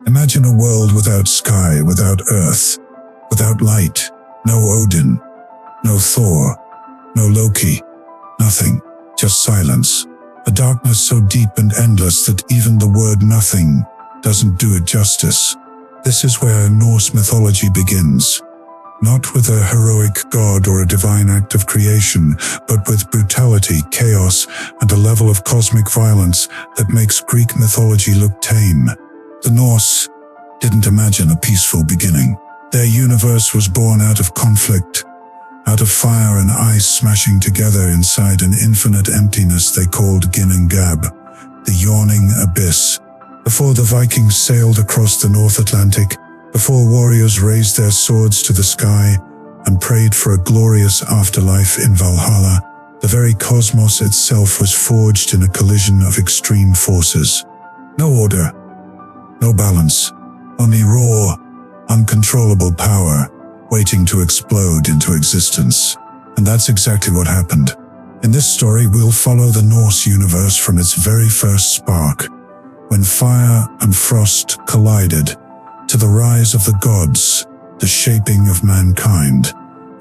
Imagine a world without sky, without earth, without light, no Odin, no Thor, no Loki, nothing, just silence. A darkness so deep and endless that even the word nothing doesn't do it justice. This is where Norse mythology begins. Not with a heroic god or a divine act of creation, but with brutality, chaos, and a level of cosmic violence that makes Greek mythology look tame. The Norse didn't imagine a peaceful beginning. Their universe was born out of conflict, out of fire and ice smashing together inside an infinite emptiness they called Ginnungagap, the yawning abyss. Before the Vikings sailed across the North Atlantic, before warriors raised their swords to the sky and prayed for a glorious afterlife in Valhalla, the very cosmos itself was forged in a collision of extreme forces. No order, no balance, only raw, uncontrollable power waiting to explode into existence. And that's exactly what happened. In this story, we'll follow the Norse universe from its very first spark, when fire and frost collided, to the rise of the gods, the shaping of mankind,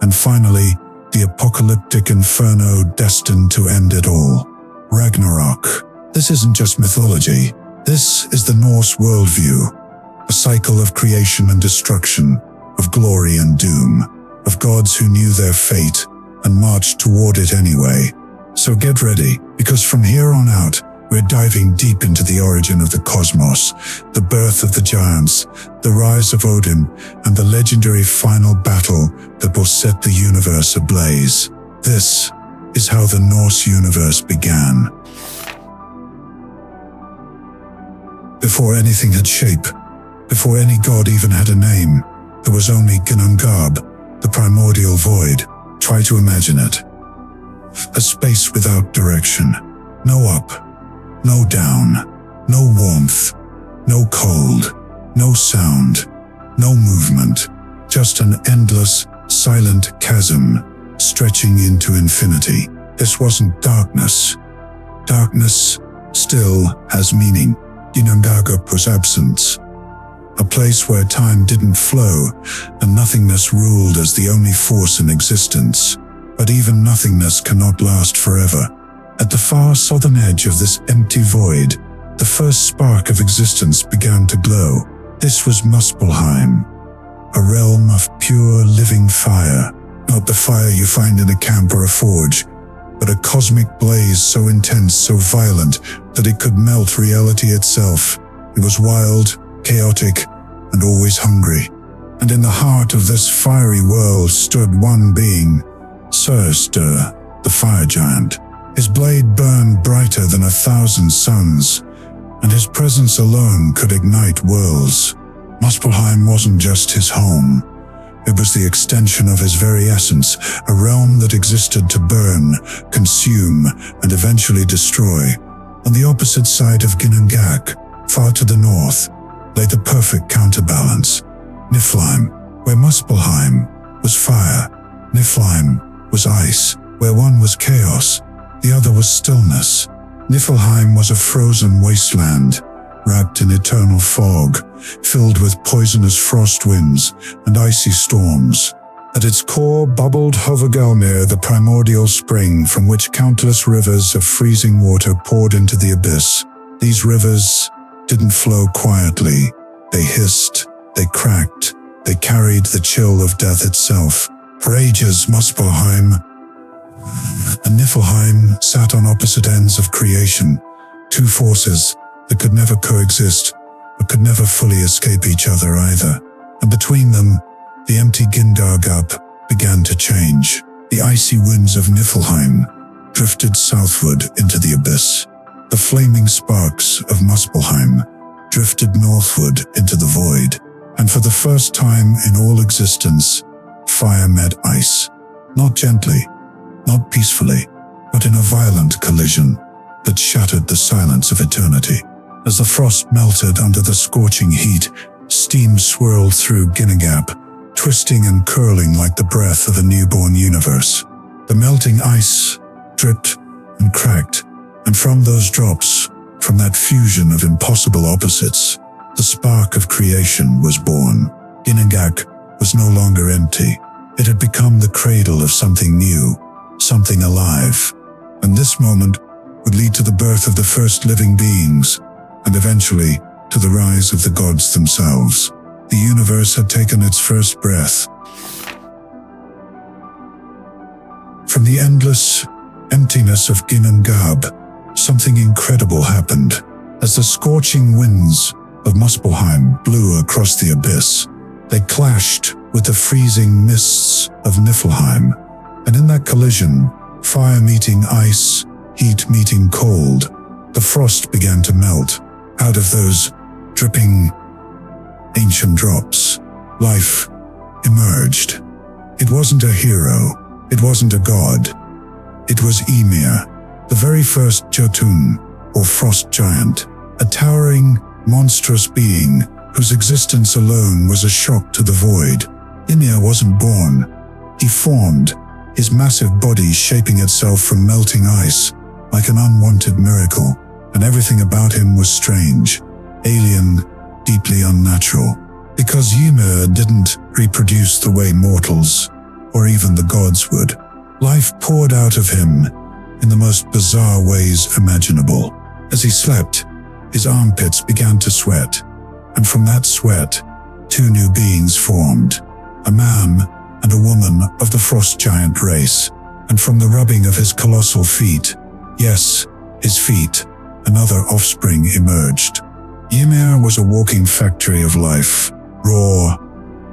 and finally, the apocalyptic inferno destined to end it all. Ragnarok. This isn't just mythology. This is the Norse worldview, a cycle of creation and destruction, of glory and doom, of gods who knew their fate and marched toward it anyway. So get ready, because from here on out, we're diving deep into the origin of the cosmos, the birth of the giants, the rise of Odin, and the legendary final battle that will set the universe ablaze. This is how the Norse universe began. Before anything had shape, before any god even had a name, there was only Ginnungagap, the primordial void. Try to imagine it. A space without direction. No up, no down, no warmth, no cold, no sound, no movement. Just an endless, silent chasm stretching into infinity. This wasn't darkness. Darkness still has meaning. Ginnungagap was absence. A place where time didn't flow and nothingness ruled as the only force in existence. But even nothingness cannot last forever. At the far southern edge of this empty void, the first spark of existence began to glow. This was Muspelheim, a realm of pure living fire. Not the fire you find in a camp or a forge, but a cosmic blaze so intense, so violent, that it could melt reality itself. It was wild, chaotic, and always hungry. And in the heart of this fiery world stood one being, Surtur, the fire giant. His blade burned brighter than 1,000 suns, and his presence alone could ignite worlds. Muspelheim wasn't just his home. It was the extension of his very essence, a realm that existed to burn, consume, and eventually destroy. On the opposite side of Ginnungagap, far to the north, lay the perfect counterbalance, Niflheim. Where Muspelheim was fire, Niflheim was ice. Where one was chaos, the other was stillness. Niflheim was a frozen wasteland, wrapped in eternal fog, filled with poisonous frost winds and icy storms. At its core bubbled Ymir, the primordial spring from which countless rivers of freezing water poured into the abyss. These rivers didn't flow quietly. They hissed, they cracked, they carried the chill of death itself. For ages, Muspelheim and Niflheim sat on opposite ends of creation, two forces that could never coexist, but could never fully escape each other either. And between them, the empty Ginnungagap began to change. The icy winds of Niflheim drifted southward into the abyss. The flaming sparks of Muspelheim drifted northward into the void. And for the first time in all existence, fire met ice. Not gently, not peacefully, but in a violent collision that shattered the silence of eternity. As the frost melted under the scorching heat, steam swirled through Ginnungagap, twisting and curling like the breath of a newborn universe. The melting ice dripped and cracked, and from those drops, from that fusion of impossible opposites, the spark of creation was born. Ginnungagap was no longer empty. It had become the cradle of something new, something alive. And this moment would lead to the birth of the first living beings, and eventually to the rise of the gods themselves. The universe had taken its first breath. From the endless emptiness of Ginnungagap, something incredible happened. As the scorching winds of Muspelheim blew across the abyss, they clashed with the freezing mists of Niflheim. And in that collision, fire meeting ice, heat meeting cold, the frost began to melt. Out of those dripping ancient drops, life emerged. It wasn't a hero. It wasn't a god. It was Ymir, the very first Jotun, or frost giant, a towering, monstrous being whose existence alone was a shock to the void. Ymir wasn't born. He formed, his massive body shaping itself from melting ice, like an unwanted miracle, and everything about him was strange, alien, deeply unnatural. Because Ymir didn't reproduce the way mortals, or even the gods would, life poured out of him in the most bizarre ways imaginable. As he slept, his armpits began to sweat, and from that sweat, two new beings formed, a man and a woman of the frost giant race, and from the rubbing of his colossal feet, yes, his feet, another offspring emerged. Ymir was a walking factory of life, raw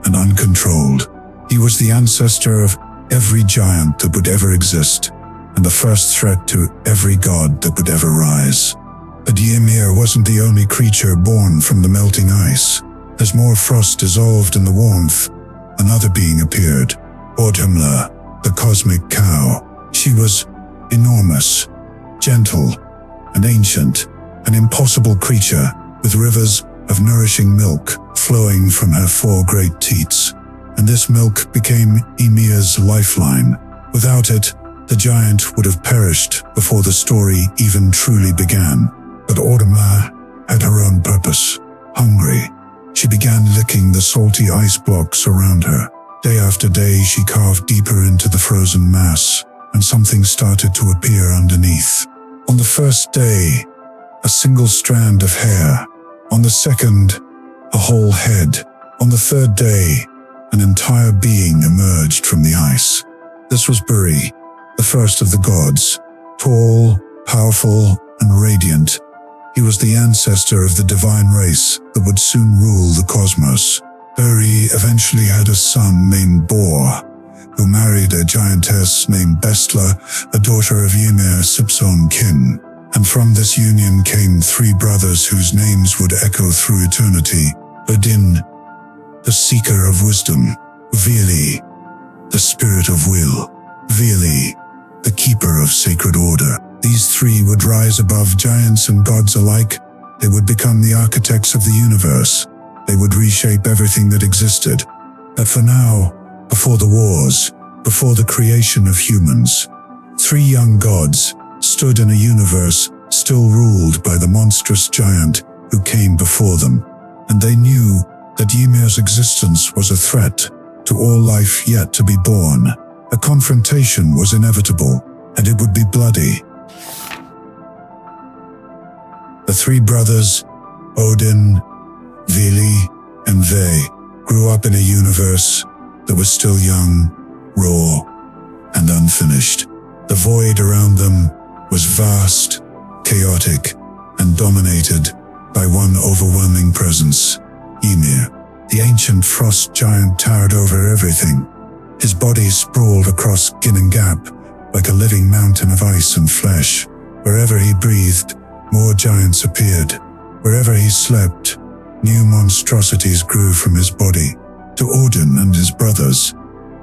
and uncontrolled. He was the ancestor of every giant that would ever exist, and the first threat to every god that would ever rise. But Ymir wasn't the only creature born from the melting ice. As more frost dissolved in the warmth, another being appeared, Ormla, the cosmic cow. She was enormous, gentle, and ancient, an impossible creature with rivers of nourishing milk flowing from her four great teats. And this milk became Ymir's lifeline. Without it, the giant would have perished before the story even truly began. But Ormla had her own purpose. Hungry, she began licking the salty ice blocks around her. Day after day, she carved deeper into the frozen mass, and something started to appear underneath. On the first day, a single strand of hair. On the second, a whole head. On the third day, an entire being emerged from the ice. This was Buri, the first of the gods, tall, powerful, and radiant. He was the ancestor of the divine race that would soon rule the cosmos. Buri eventually had a son named Bor, who married a giantess named Bestla, a daughter of Ymir Sip's own kin. And from this union came three brothers whose names would echo through eternity: Odin, the seeker of wisdom; Vili, the spirit of will; Vili, the keeper of sacred order. These three would rise above giants and gods alike. They would become the architects of the universe. They would reshape everything that existed. But for now, before the wars, before the creation of humans, three young gods stood in a universe still ruled by the monstrous giant who came before them. And they knew that Ymir's existence was a threat to all life yet to be born. A confrontation was inevitable, and it would be bloody. The three brothers, Odin, Vili, and Ve, grew up in a universe that was still young, raw, and unfinished. The void around them was vast, chaotic, and dominated by one overwhelming presence: Ymir. The ancient frost giant towered over everything. His body sprawled across Ginnungagap like a living mountain of ice and flesh. Wherever he breathed, more giants appeared. Wherever he slept, new monstrosities grew from his body. To Odin and his brothers,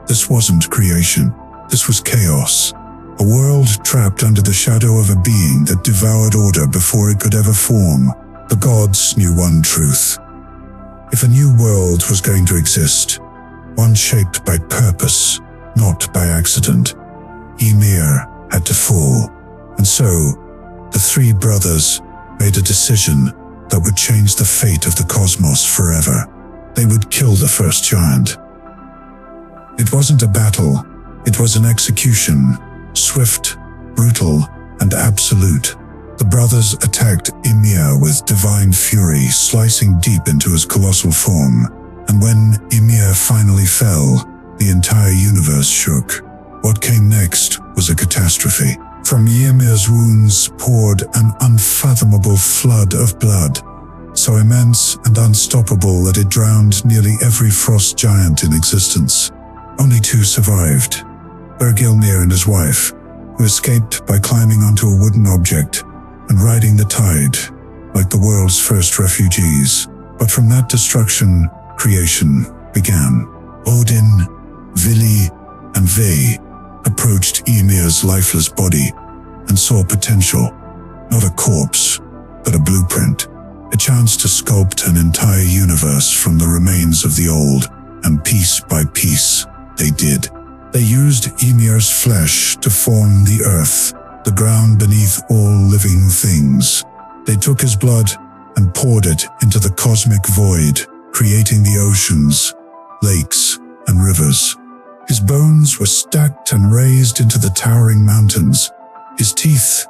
this wasn't creation. This was chaos. A world trapped under the shadow of a being that devoured order before it could ever form. The gods knew one truth. If a new world was going to exist, one shaped by purpose, not by accident, Ymir had to fall. And so, the three brothers made a decision that would change the fate of the cosmos forever. They would kill the first giant. It wasn't a battle, it was an execution, swift, brutal, and absolute. The brothers attacked Ymir with divine fury, slicing deep into his colossal form. And when Ymir finally fell, the entire universe shook. What came next was a catastrophe. From Ymir's wounds poured an unfathomable flood of blood, so immense and unstoppable that it drowned nearly every frost giant in existence. Only two survived, Ymir and his wife, who escaped by climbing onto a wooden object and riding the tide like the world's first refugees. But from that destruction, creation began. Odin, Vili, and Ve approached Ymir's lifeless body and saw potential, not a corpse, but a blueprint, a chance to sculpt an entire universe from the remains of the old, and piece by piece, they did. They used Ymir's flesh to form the earth, the ground beneath all living things. They took his blood and poured it into the cosmic void, creating the oceans, lakes, and rivers. His bones were stacked and raised into the towering mountains. His teeth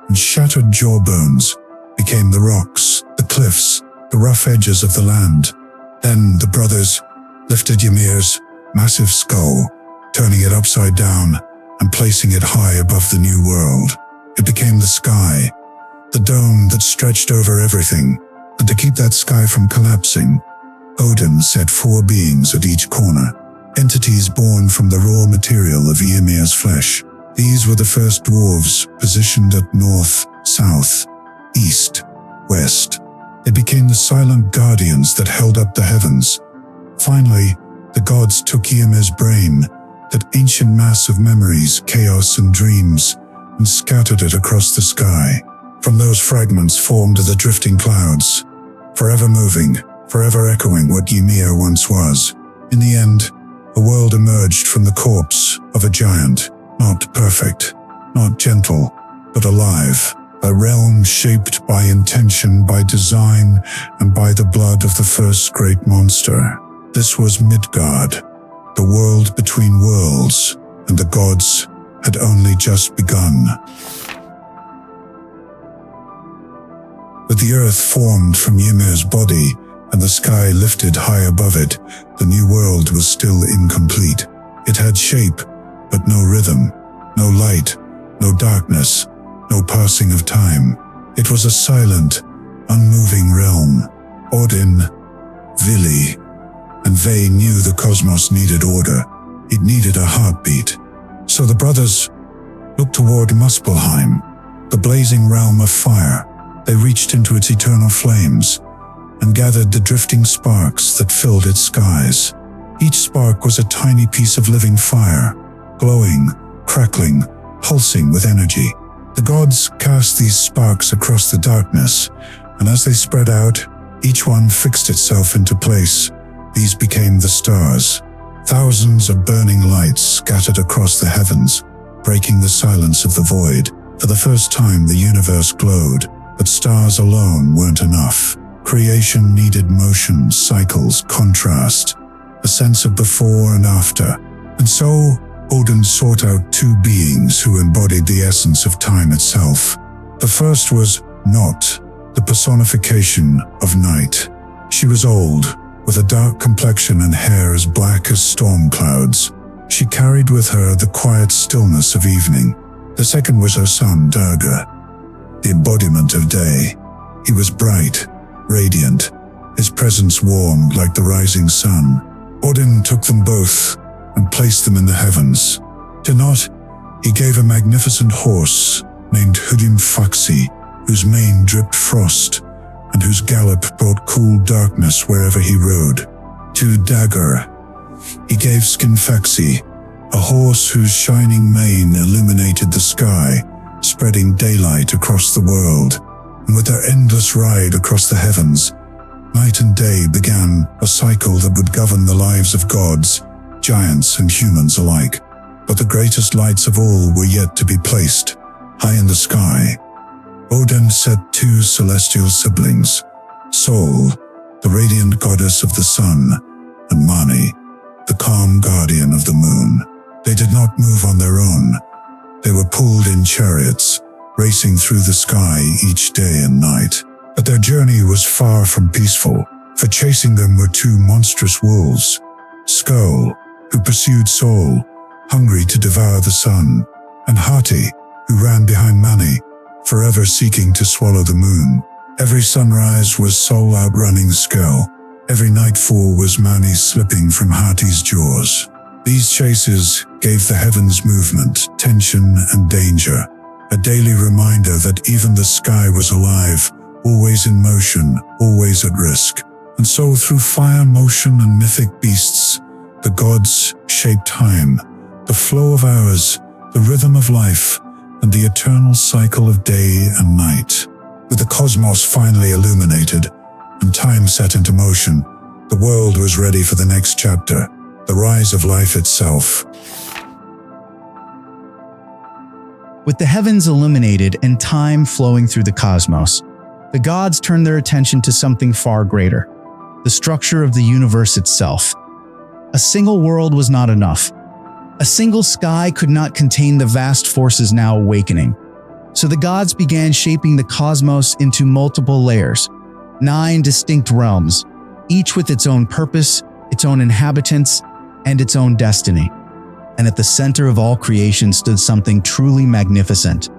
and shattered jawbones became the rocks, the cliffs, the rough edges of the land. Then the brothers lifted Ymir's massive skull, turning it upside down and placing it high above the new world. It became the sky, the dome that stretched over everything. And to keep that sky from collapsing, Odin set 4 beings at each corner, entities born from the raw material of Ymir's flesh. These were the first dwarves, positioned at north, south, east, west. They became the silent guardians that held up the heavens. Finally, the gods took Ymir's brain, that ancient mass of memories, chaos, and dreams, and scattered it across the sky. From those fragments formed the drifting clouds, forever moving, forever echoing what Ymir once was. In the end, a world emerged from the corpse of a giant, not perfect, not gentle, but alive. A realm shaped by intention, by design, and by the blood of the first great monster. This was Midgard, the world between worlds, and the gods had only just begun. With the earth formed from Ymir's body and the sky lifted high above it, the new world was still incomplete. It had shape, but no rhythm, no light, no darkness, no passing of time. It was a silent, unmoving realm. Odin, Vili, and Ve knew the cosmos needed order. It needed a heartbeat. So the brothers looked toward Muspelheim, the blazing realm of fire. They reached into its eternal flames and gathered the drifting sparks that filled its skies. Each spark was a tiny piece of living fire, glowing, crackling, pulsing with energy. The gods cast these sparks across the darkness, and as they spread out, each one fixed itself into place. These became the stars, thousands of burning lights scattered across the heavens, breaking the silence of the void. For the first time, the universe glowed, but stars alone weren't enough. Creation needed motion, cycles, contrast, a sense of before and after. And so, Odin sought out 2 beings who embodied the essence of time itself. The first was Not, the personification of night. She was old, with a dark complexion and hair as black as storm clouds. She carried with her the quiet stillness of evening. The second was her son, Durga, the embodiment of day. He was bright, radiant, his presence warmed like the rising sun. Odin took them both and placed them in the heavens. To Not, he gave a magnificent horse named Hudimfaxi, whose mane dripped frost and whose gallop brought cool darkness wherever he rode. To Dagger, he gave Skinfaxi, a horse whose shining mane illuminated the sky, spreading daylight across the world. And with their endless ride across the heavens, night and day began a cycle that would govern the lives of gods, giants, and humans alike. But the greatest lights of all were yet to be placed. High in the sky, Odin set 2 celestial siblings, Sol, the radiant goddess of the sun, and Mani, the calm guardian of the moon. They did not move on their own. They were pulled in chariots, racing through the sky each day and night. But their journey was far from peaceful, for chasing them were two monstrous wolves, Skull, who pursued Sol, hungry to devour the sun, and Hati, who ran behind Mani, forever seeking to swallow the moon. Every sunrise was Sol outrunning Skull. Every nightfall was Mani slipping from Hati's jaws. These chases gave the heavens movement, tension, and danger, a daily reminder that even the sky was alive, always in motion, always at risk. And so through fire, motion, and mythic beasts, the gods shaped time, the flow of hours, the rhythm of life, and the eternal cycle of day and night. With the cosmos finally illuminated and time set into motion, the world was ready for the next chapter, the rise of life itself. With the heavens illuminated and time flowing through the cosmos, the gods turned their attention to something far greater, the structure of the universe itself. A single world was not enough. A single sky could not contain the vast forces now awakening. So the gods began shaping the cosmos into multiple layers, 9 distinct realms, each with its own purpose, its own inhabitants, and its own destiny. And at the center of all creation stood something truly magnificent,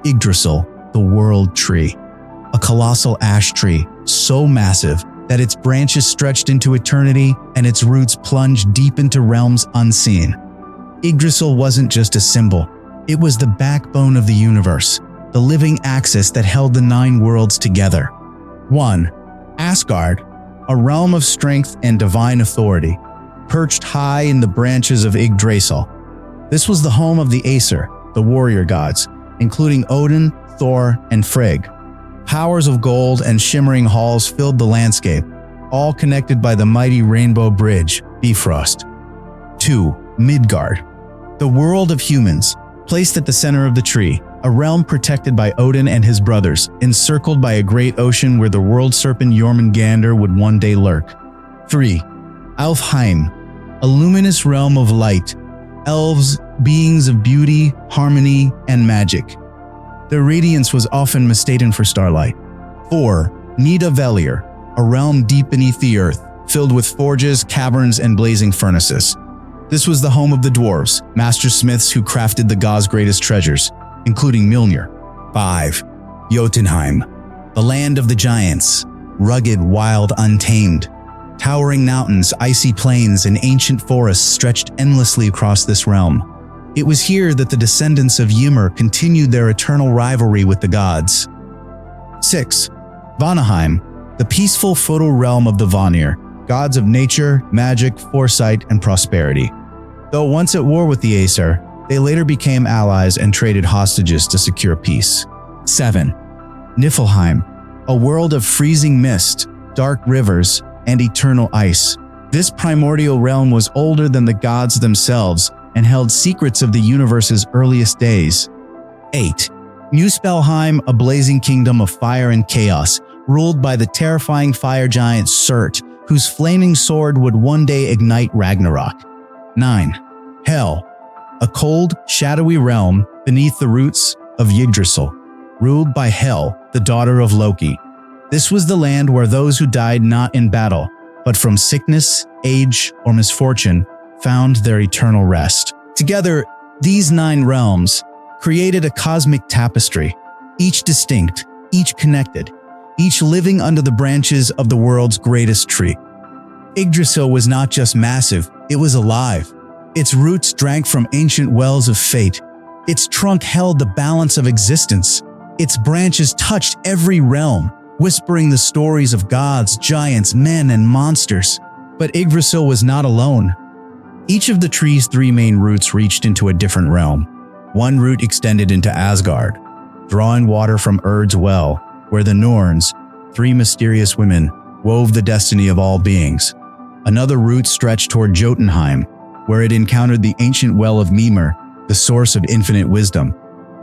Yggdrasil, the world tree. A colossal ash tree, so massive that its branches stretched into eternity and its roots plunged deep into realms unseen. Yggdrasil wasn't just a symbol, it was the backbone of the universe, the living axis that held the 9 worlds together. 1. Asgard, a realm of strength and divine authority, perched high in the branches of Yggdrasil. This was the home of the Aesir, the warrior gods, including Odin, Thor, and Frigg. Powers of gold and shimmering halls filled the landscape, all connected by the mighty rainbow bridge, Bifrost. 2. Midgard, the world of humans, placed at the center of the tree, a realm protected by Odin and his brothers, encircled by a great ocean where the world serpent Jormungandr would one day lurk. 3. Alfheim, a luminous realm of light, elves, beings of beauty, harmony, and magic. Their radiance was often mistaken for starlight. 4. Nidavellir, a realm deep beneath the earth, filled with forges, caverns, and blazing furnaces. This was the home of the dwarves, master smiths who crafted the gods' greatest treasures, including Mjolnir. 5. Jotunheim, the land of the giants, rugged, wild, untamed. Towering mountains, icy plains, and ancient forests stretched endlessly across this realm. It was here that the descendants of Ymir continued their eternal rivalry with the gods. 6. Vanaheim, the peaceful fertile realm of the Vanir, gods of nature, magic, foresight, and prosperity. Though once at war with the Aesir, they later became allies and traded hostages to secure peace. 7. Niflheim, a world of freezing mist, dark rivers, and eternal ice. This primordial realm was older than the gods themselves and held secrets of the universe's earliest days. 8. Muspelheim, a blazing kingdom of fire and chaos, ruled by the terrifying fire giant Surt, whose flaming sword would one day ignite Ragnarok. 9. Hel, a cold, shadowy realm beneath the roots of Yggdrasil, ruled by Hel, the daughter of Loki. This was the land where those who died not in battle, but from sickness, age, or misfortune, found their eternal rest. Together, these 9 realms created a cosmic tapestry, each distinct, each connected, each living under the branches of the world's greatest tree. Yggdrasil was not just massive, it was alive. Its roots drank from ancient wells of fate. Its trunk held the balance of existence. Its branches touched every realm, whispering the stories of gods, giants, men, and monsters. But Yggdrasil was not alone. Each of the tree's 3 main roots reached into a different realm. One root extended into Asgard, drawing water from Urd's well, where the Norns, 3 mysterious women, wove the destiny of all beings. Another root stretched toward Jotunheim, where it encountered the ancient well of Ymir, the source of infinite wisdom.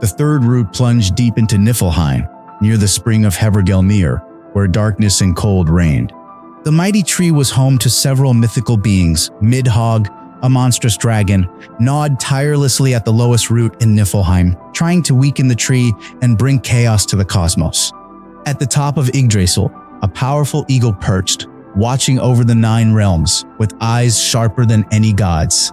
The third root plunged deep into Niflheim, near the spring of Hvergelmir, where darkness and cold reigned. The mighty tree was home to several mythical beings. Midhogg, a monstrous dragon, gnawed tirelessly at the lowest root in Niflheim, trying to weaken the tree and bring chaos to the cosmos. At the top of Yggdrasil, a powerful eagle perched, watching over the 9 realms with eyes sharper than any god's.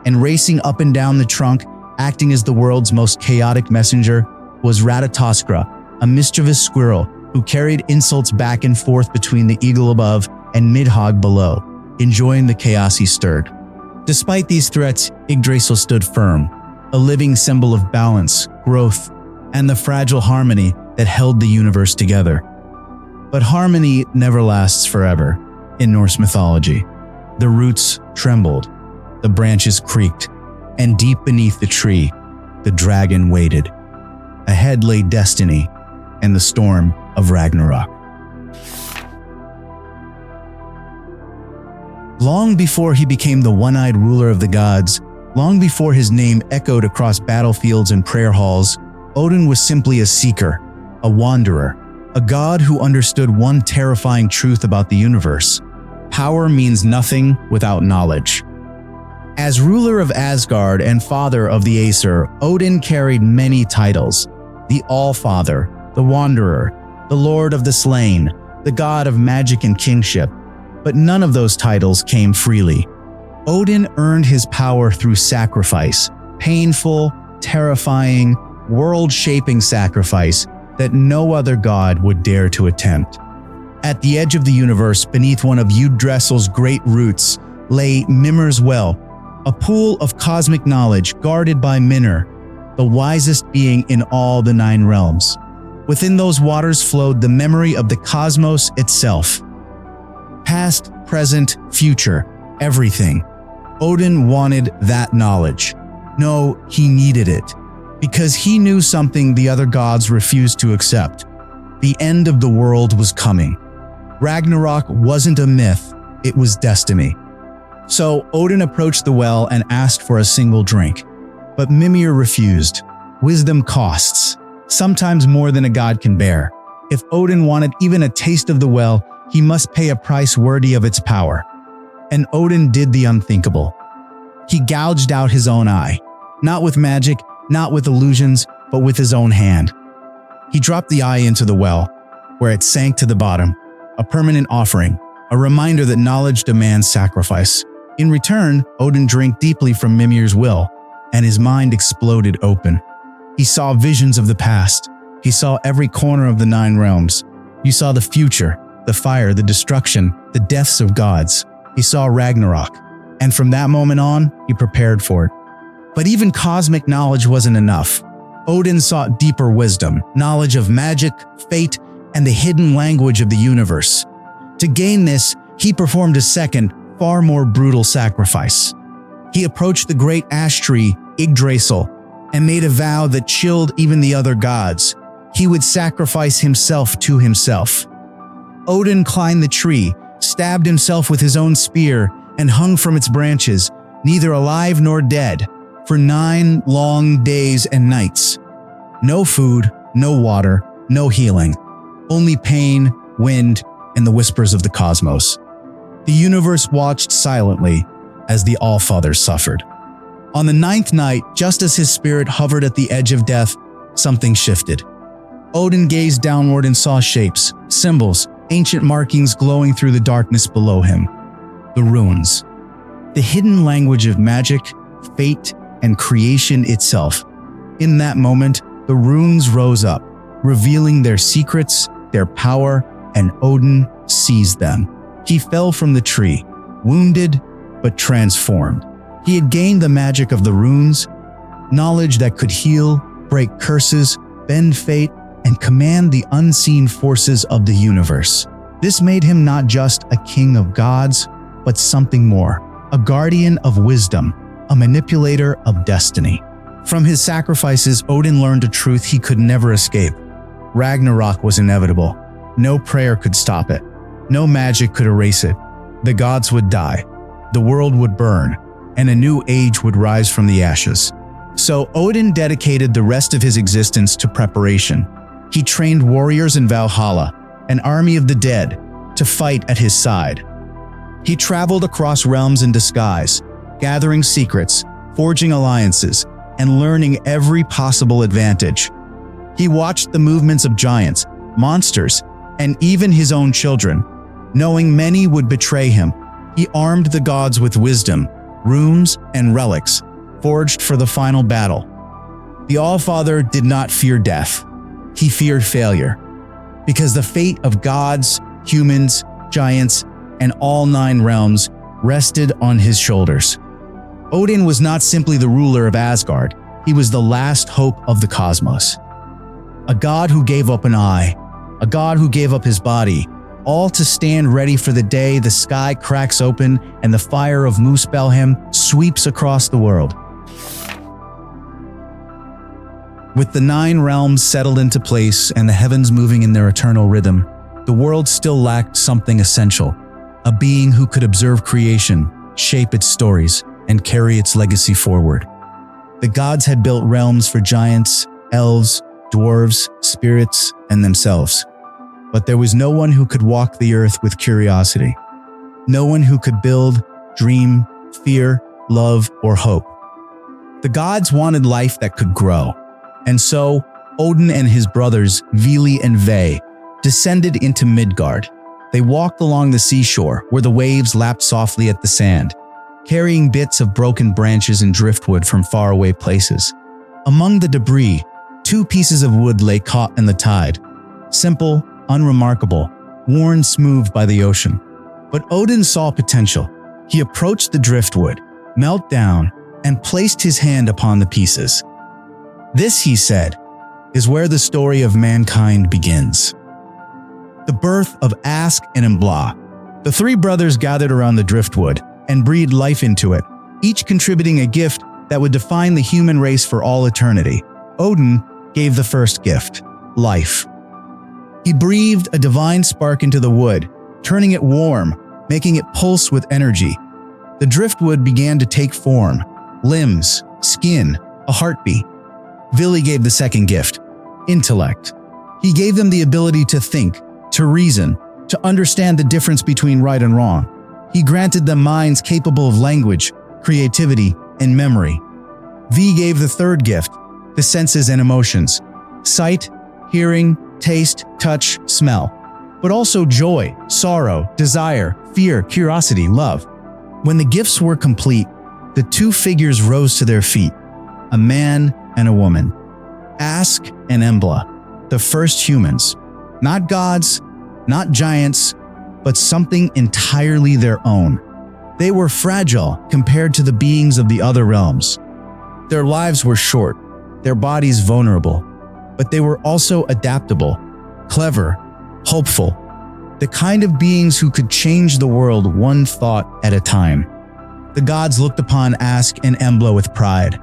And racing up and down the trunk, acting as the world's most chaotic messenger, was Ratatoskra, a mischievous squirrel who carried insults back and forth between the eagle above and Midhogg below, enjoying the chaos he stirred. Despite these threats, Yggdrasil stood firm, a living symbol of balance, growth, and the fragile harmony that held the universe together. But harmony never lasts forever in Norse mythology. The roots trembled, the branches creaked, and deep beneath the tree, the dragon waited. Ahead lay destiny and the storm of Ragnarok. Long before he became the one-eyed ruler of the gods, long before his name echoed across battlefields and prayer halls, Odin was simply a seeker, a wanderer, a god who understood one terrifying truth about the universe. Power means nothing without knowledge. As ruler of Asgard and father of the Aesir, Odin carried many titles: the All-Father, the Wanderer, the Lord of the Slain, the God of Magic and Kingship. But none of those titles came freely. Odin earned his power through sacrifice, painful, terrifying, world-shaping sacrifice that no other god would dare to attempt. At the edge of the universe, beneath one of Yggdrasil's great roots, lay Mimir's Well, a pool of cosmic knowledge guarded by Mimir, the wisest being in all the 9 realms. Within those waters flowed the memory of the cosmos itself. Past, present, future, everything. Odin wanted that knowledge. No, he needed it. Because he knew something the other gods refused to accept. The end of the world was coming. Ragnarok wasn't a myth, it was destiny. So Odin approached the well and asked for a single drink. But Mimir refused. Wisdom costs, sometimes more than a god can bear. If Odin wanted even a taste of the well, he must pay a price worthy of its power. And Odin did the unthinkable. He gouged out his own eye, not with magic, not with illusions, but with his own hand. He dropped the eye into the well, where it sank to the bottom, a permanent offering, a reminder that knowledge demands sacrifice. In return, Odin drank deeply from Mimir's will, and his mind exploded open. He saw visions of the past. He saw every corner of the 9 realms. He saw the future, the fire, the destruction, the deaths of gods. He saw Ragnarok, and from that moment on, he prepared for it. But even cosmic knowledge wasn't enough. Odin sought deeper wisdom, knowledge of magic, fate, and the hidden language of the universe. To gain this, he performed a second, far more brutal sacrifice. He approached the great ash tree, Yggdrasil, and made a vow that chilled even the other gods. He would sacrifice himself to himself. Odin climbed the tree, stabbed himself with his own spear, and hung from its branches, neither alive nor dead, for 9 long days and nights. No food, no water, no healing. Only pain, wind, and the whispers of the cosmos. The universe watched silently as the All-Father suffered. On the 9th night, just as his spirit hovered at the edge of death, something shifted. Odin gazed downward and saw shapes, symbols, ancient markings glowing through the darkness below him. The runes. The hidden language of magic, fate, and creation itself. In that moment, the runes rose up, revealing their secrets, their power, and Odin seized them. He fell from the tree, wounded but transformed. He had gained the magic of the runes, knowledge that could heal, break curses, bend fate, and command the unseen forces of the universe. This made him not just a king of gods, but something more, a guardian of wisdom, a manipulator of destiny. From his sacrifices, Odin learned a truth he could never escape. Ragnarok was inevitable. No prayer could stop it. No magic could erase it. The gods would die. The world would burn, and a new age would rise from the ashes. So Odin dedicated the rest of his existence to preparation. He trained warriors in Valhalla, an army of the dead, to fight at his side. He traveled across realms in disguise, gathering secrets, forging alliances, and learning every possible advantage. He watched the movements of giants, monsters, and even his own children. Knowing many would betray him, he armed the gods with wisdom, runes, and relics, forged for the final battle. The All-Father did not fear death. He feared failure, because the fate of gods, humans, giants, and all 9 realms rested on his shoulders. Odin was not simply the ruler of Asgard, he was the last hope of the cosmos. A god who gave up an eye, a god who gave up his body, all to stand ready for the day the sky cracks open and the fire of Muspelheim sweeps across the world. With the 9 realms settled into place and the heavens moving in their eternal rhythm, the world still lacked something essential, a being who could observe creation, shape its stories, and carry its legacy forward. The gods had built realms for giants, elves, dwarves, spirits, and themselves. But there was no one who could walk the earth with curiosity. No one who could build, dream, fear, love, or hope. The gods wanted life that could grow. And so, Odin and his brothers, Vili and Ve, descended into Midgard. They walked along the seashore where the waves lapped softly at the sand, carrying bits of broken branches and driftwood from faraway places. Among the debris, 2 pieces of wood lay caught in the tide. Simple, unremarkable, worn smooth by the ocean. But Odin saw potential. He approached the driftwood, knelt down, and placed his hand upon the pieces. This, he said, is where the story of mankind begins. The birth of Ask and Embla. The 3 brothers gathered around the driftwood and breathed life into it, each contributing a gift that would define the human race for all eternity. Odin gave the first gift, life. He breathed a divine spark into the wood, turning it warm, making it pulse with energy. The driftwood began to take form, limbs, skin, a heartbeat. Vili gave the second gift, intellect. He gave them the ability to think, to reason, to understand the difference between right and wrong. He granted them minds capable of language, creativity, and memory. V gave the third gift, the senses and emotions, sight, hearing, taste, touch, smell, but also joy, sorrow, desire, fear, curiosity, love. When the gifts were complete, the 2 figures rose to their feet, a man and a woman. Ask and Embla, the first humans, not gods, not giants, but something entirely their own. They were fragile compared to the beings of the other realms. Their lives were short, their bodies vulnerable, but they were also adaptable, clever, hopeful, the kind of beings who could change the world one thought at a time. The gods looked upon Ask and Embla with pride.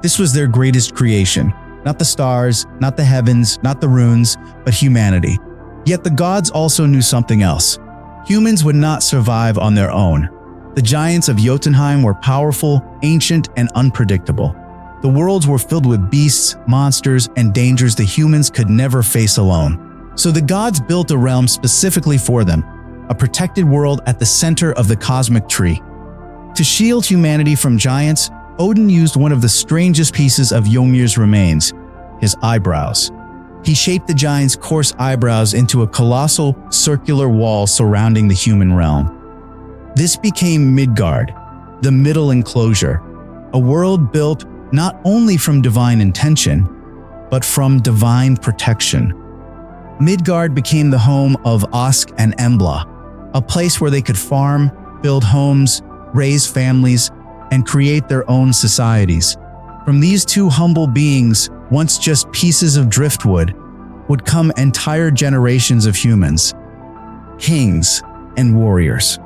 This was their greatest creation, not the stars, not the heavens, not the runes, but humanity. Yet the gods also knew something else. Humans would not survive on their own. The giants of Jotunheim were powerful, ancient, and unpredictable. The worlds were filled with beasts, monsters, and dangers the humans could never face alone. So the gods built a realm specifically for them, a protected world at the center of the cosmic tree. To shield humanity from giants, Odin used one of the strangest pieces of Ymir's remains, his eyebrows. He shaped the giant's coarse eyebrows into a colossal, circular wall surrounding the human realm. This became Midgard, the middle enclosure, a world built not only from divine intention, but from divine protection. Midgard became the home of Ask and Embla, a place where they could farm, build homes, raise families, and create their own societies. From these 2 humble beings, once just pieces of driftwood, would come entire generations of humans, kings and warriors,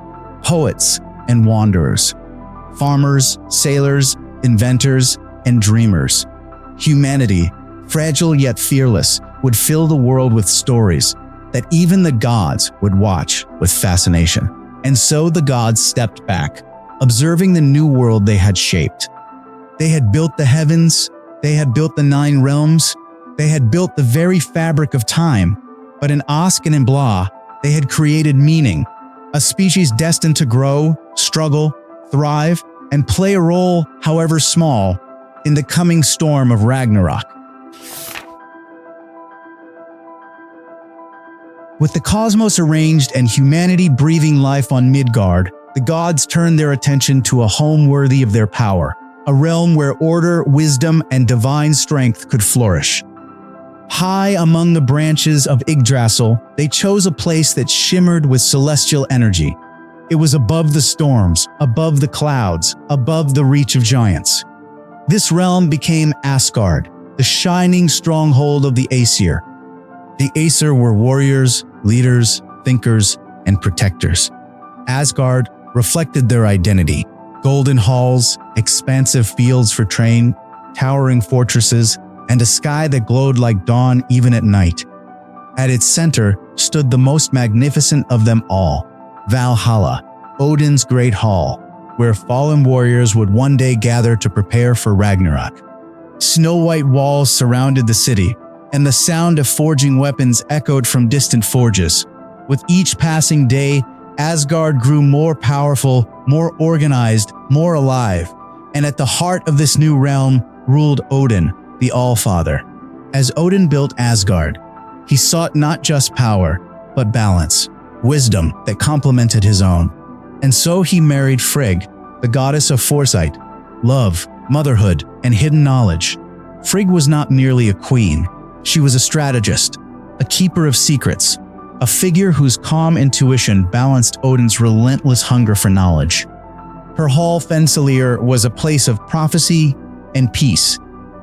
poets and wanderers, farmers, sailors, inventors, and dreamers. Humanity, fragile yet fearless, would fill the world with stories that even the gods would watch with fascination. And so the gods stepped back, observing the new world they had shaped. They had built the heavens, they had built the 9 realms, they had built the very fabric of time, But in Ask and in Blah, they had created meaning, a species destined to grow, struggle, thrive, and play a role, however small, in the coming storm of Ragnarok. With the cosmos arranged and humanity breathing life on Midgard, the gods turned their attention to a home worthy of their power, a realm where order, wisdom, and divine strength could flourish. High among the branches of Yggdrasil, they chose a place that shimmered with celestial energy. It was above the storms, above the clouds, above the reach of giants. This realm became Asgard, the shining stronghold of the Aesir. The Aesir were warriors, leaders, thinkers, and protectors. Asgard reflected their identity: golden halls, expansive fields for train, towering fortresses, and a sky that glowed like dawn even at night. At its center stood the most magnificent of them all, Valhalla, Odin's great hall, where fallen warriors would one day gather to prepare for Ragnarok. Snow-white walls surrounded the city, and the sound of forging weapons echoed from distant forges. With each passing day, Asgard grew more powerful, more organized, more alive, and at the heart of this new realm ruled Odin, the All-Father. As Odin built Asgard, he sought not just power, but balance, wisdom that complemented his own. And so he married Frigg, the goddess of foresight, love, motherhood, and hidden knowledge. Frigg was not merely a queen. She was a strategist, a keeper of secrets, a figure whose calm intuition balanced Odin's relentless hunger for knowledge. Her hall Fensalir was a place of prophecy and peace,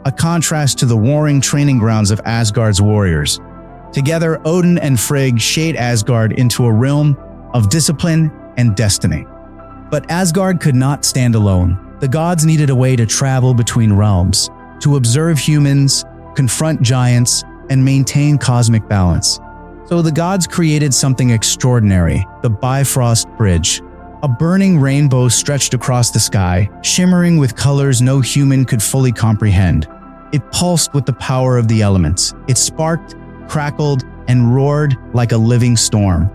a contrast to the warring training grounds of Asgard's warriors. Together, Odin and Frigg shaped Asgard into a realm of discipline and destiny. But Asgard could not stand alone. The gods needed a way to travel between realms, to observe humans, confront giants, and maintain cosmic balance. So the gods created something extraordinary, the Bifrost Bridge. A burning rainbow stretched across the sky, shimmering with colors no human could fully comprehend. It pulsed with the power of the elements. It sparked, crackled, and roared like a living storm.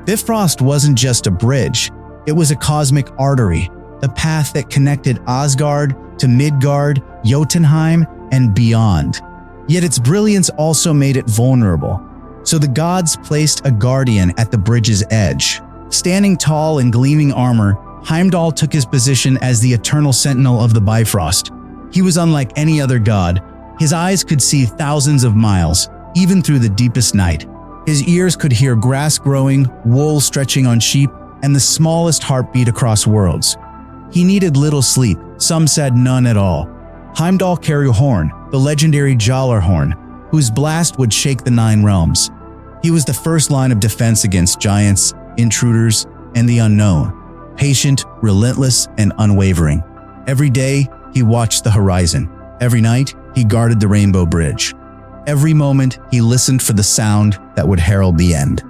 Bifrost wasn't just a bridge. It was a cosmic artery, the path that connected Asgard to Midgard, Jotunheim, and beyond. Yet its brilliance also made it vulnerable. So the gods placed a guardian at the bridge's edge. Standing tall in gleaming armor, Heimdall took his position as the eternal sentinel of the Bifrost. He was unlike any other god. His eyes could see thousands of miles, even through the deepest night. His ears could hear grass growing, wool stretching on sheep, and the smallest heartbeat across worlds. He needed little sleep, some said none at all. Heimdall carried a horn, the legendary Jallar horn, whose blast would shake the 9 realms. He was the first line of defense against giants, intruders, and the unknown, patient, relentless, and unwavering. Every day, he watched the horizon. Every night, he guarded the Rainbow Bridge. Every moment, he listened for the sound that would herald the end.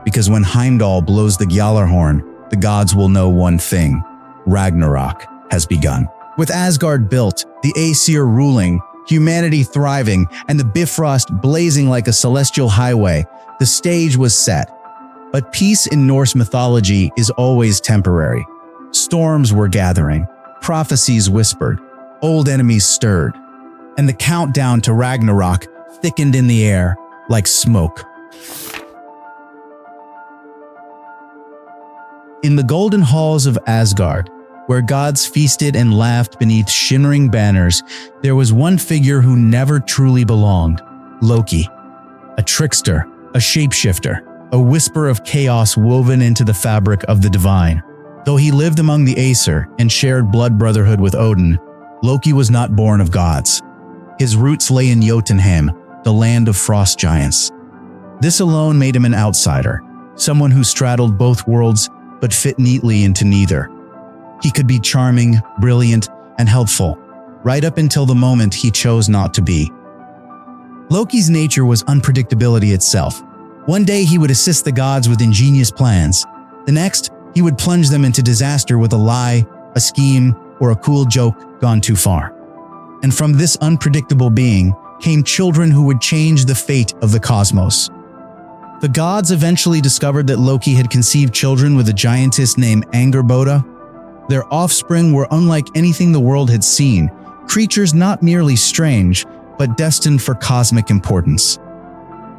Because when Heimdall blows the Gjallar horn, the gods will know one thing: Ragnarok has begun. With Asgard built, the Aesir ruling, humanity thriving, and the Bifrost blazing like a celestial highway, the stage was set. But peace in Norse mythology is always temporary. Storms were gathering, prophecies whispered, old enemies stirred, and the countdown to Ragnarok thickened in the air like smoke. In the golden halls of Asgard, where gods feasted and laughed beneath shimmering banners, there was one figure who never truly belonged: Loki. A trickster, a shapeshifter, a whisper of chaos woven into the fabric of the divine. Though he lived among the Aesir and shared blood brotherhood with Odin, Loki was not born of gods. His roots lay in Jotunheim, the land of frost giants. This alone made him an outsider, someone who straddled both worlds but fit neatly into neither. He could be charming, brilliant, and helpful, right up until the moment he chose not to be. Loki's nature was unpredictability itself. One day he would assist the gods with ingenious plans. The next, he would plunge them into disaster with a lie, a scheme, or a cool joke gone too far. And from this unpredictable being came children who would change the fate of the cosmos. The gods eventually discovered that Loki had conceived children with a giantess named Angerboda. Their offspring were unlike anything the world had seen, creatures not merely strange, but destined for cosmic importance.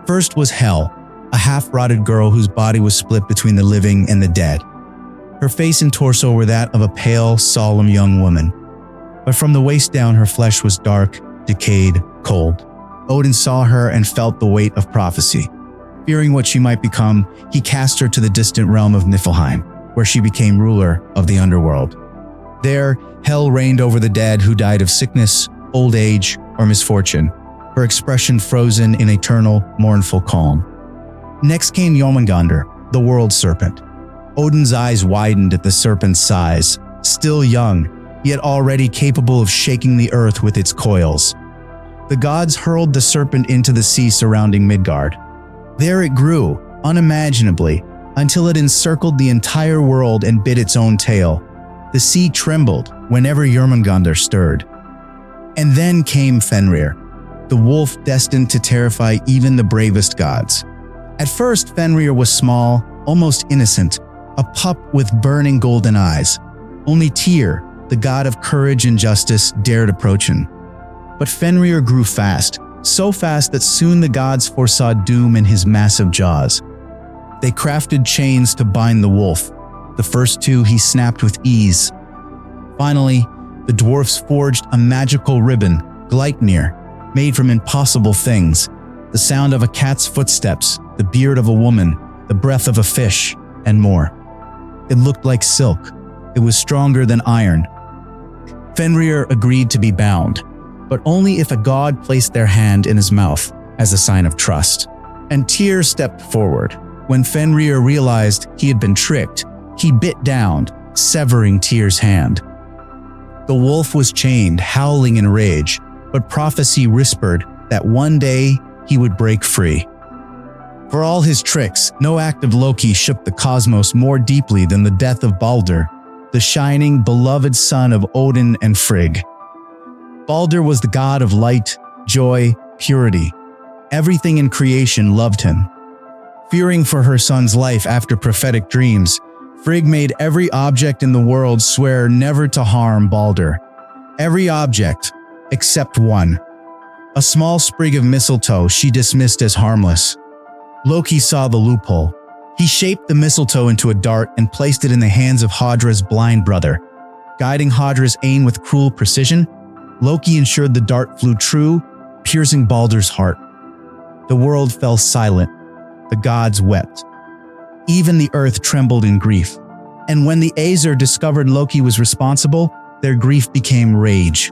First was Hel, a half-rotted girl whose body was split between the living and the dead. Her face and torso were that of a pale, solemn young woman. But from the waist down, her flesh was dark, decayed, cold. Odin saw her and felt the weight of prophecy. Fearing what she might become, he cast her to the distant realm of Niflheim, where she became ruler of the underworld. There, Hel reigned over the dead who died of sickness, old age, or misfortune, her expression frozen in eternal, mournful calm. Next came Jormungandr, the world serpent. Odin's eyes widened at the serpent's size, still young, yet already capable of shaking the earth with its coils. The gods hurled the serpent into the sea surrounding Midgard. There it grew, unimaginably, until it encircled the entire world and bit its own tail. The sea trembled whenever Jormungandr stirred. And then came Fenrir, the wolf destined to terrify even the bravest gods. At first, Fenrir was small, almost innocent, a pup with burning golden eyes. Only Tyr, the god of courage and justice, dared approach him. But Fenrir grew fast, so fast that soon the gods foresaw doom in his massive jaws. They crafted chains to bind the wolf. The first two he snapped with ease. Finally, the dwarfs forged a magical ribbon, Gleipnir, made from impossible things. The sound of a cat's footsteps, the beard of a woman, the breath of a fish, and more. It looked like silk. It was stronger than iron. Fenrir agreed to be bound, but only if a god placed their hand in his mouth as a sign of trust. And Tyr stepped forward. When Fenrir realized he had been tricked, he bit down, severing Tyr's hand. The wolf was chained, howling in rage, but prophecy whispered that one day he would break free. For all his tricks, no act of Loki shook the cosmos more deeply than the death of Baldur, the shining, beloved son of Odin and Frigg. Baldur was the god of light, joy, purity. Everything in creation loved him. Fearing for her son's life after prophetic dreams, Frigg made every object in the world swear never to harm Baldur. Every object, except one. A small sprig of mistletoe she dismissed as harmless. Loki saw the loophole. He shaped the mistletoe into a dart and placed it in the hands of Hydra's blind brother. Guiding Hydra's aim with cruel precision, Loki ensured the dart flew true, piercing Baldur's heart. The world fell silent. The gods wept. Even the earth trembled in grief. And when the Aesir discovered Loki was responsible, their grief became rage.